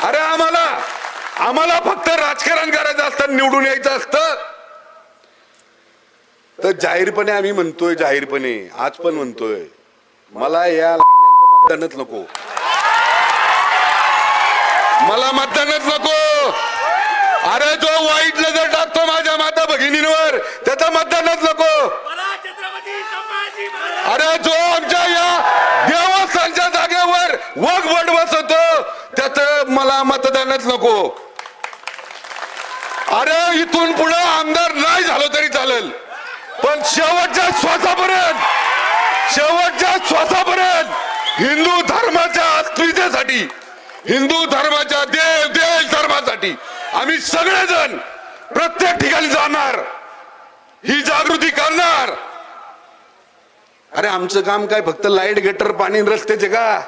अरे आम्हाला फक्त राजकारण करायचं असतं, निवडून यायचं असतं. तर जाहीरपणे आम्ही म्हणतोय, जाहीरपणे आज पण म्हणतोय, मला या मतदानच नको, मला मतदानच नको. अरे जो वाईट नजर टाकतो माझ्या माता भगिनींवर त्याचं मतदानच नको. अरे जो आमच्या या देवस्थानच्या जागेवर वगवट बसवतो त्याचं मला मतदानच नको. अरे इथून पुढे आमदार नाही झालो तरी चालेल, पण शेवटच्या श्वासापर्यंत हिंदू धर्माच्या अस्मितेसाठी, हिंदू धर्माच्या देश धर्मासाठी आम्ही सगळेजण प्रत्येक ठिकाणी जाणार, ही जागृती करणार. अरे आमचं काम काय फक्त लाईट, गटर, पाणी, रस्त्याचे का?